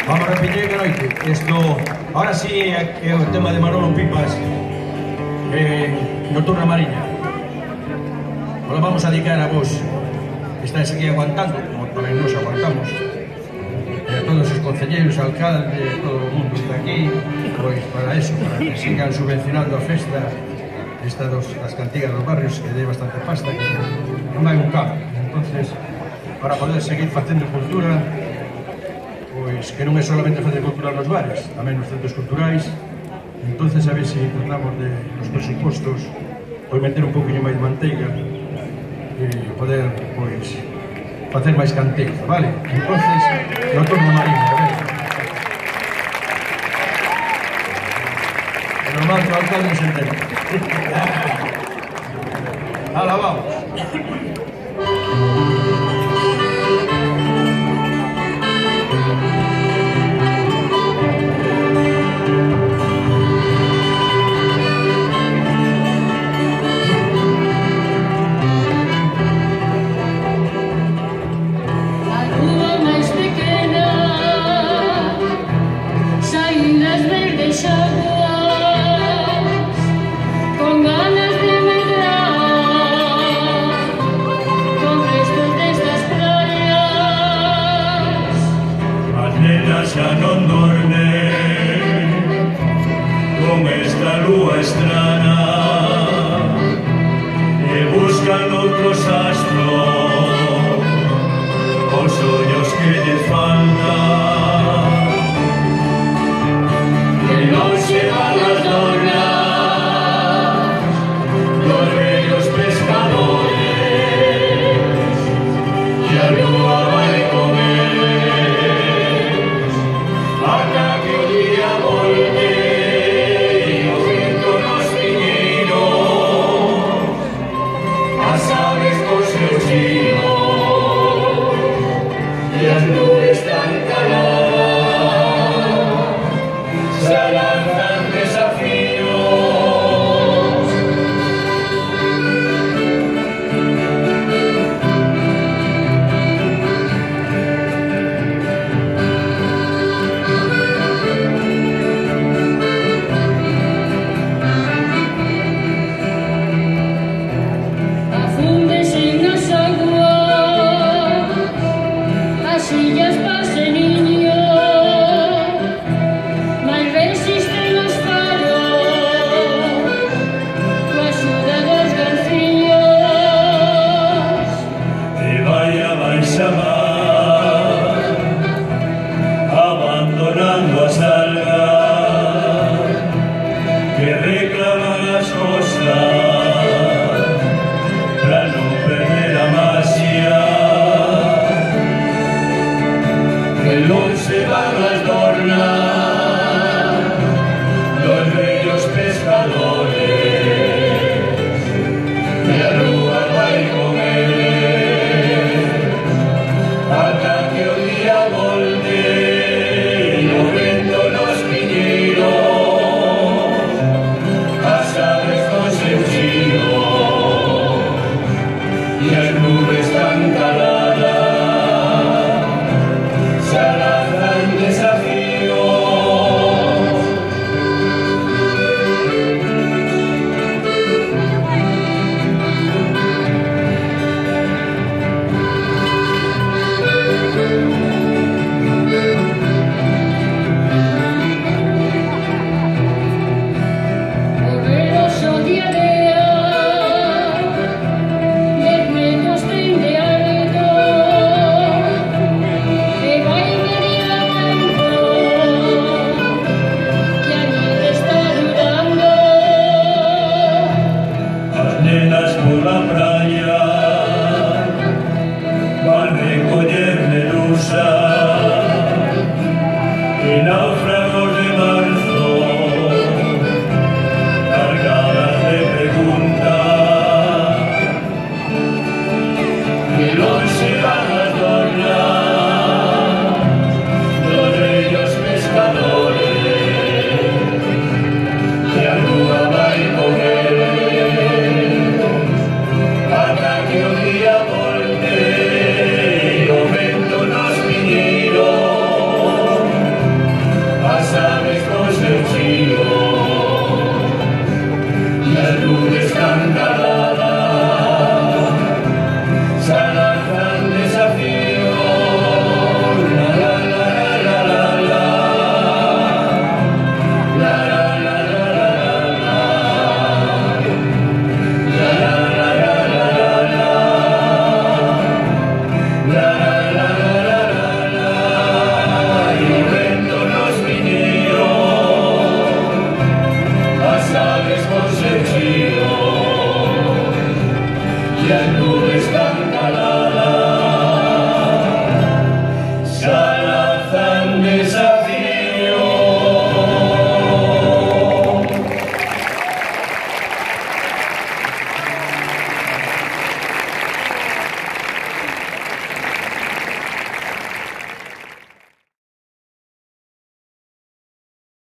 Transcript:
Vamos a repetir que noite. Esto, ahora sí é o tema de Manolo Pipas, Nocturna Mariña. Lo vamos a dedicar a vos, que estáis aquí aguantando, como tamén nos aguantamos. A todos os concelleiros, alcaldes, todo o mundo de aquí, pois para eso, para que sigan subvencionando a festa esta das cantigas dos barrios, que dé bastante pasta, que non hai un cambio. Entonces, para poder seguir facendo cultura, pois que non é solamente facer cultura nos bares, tamén nos centros culturais. Entonces a ver se tratamos de nos presupostos pois meter un poquinho máis de manteiga e poder pois facer máis canteira, vale? Entonces, Nocturna Mariña, a ver. É normal que o alcalde non se entende. Ala, vamos. Xa non dormen con esta lúa estrana e buscan outros astros os ollos que lle faltan que non se van as dornas dos vellos pescadores e a lúa vai con abandonando as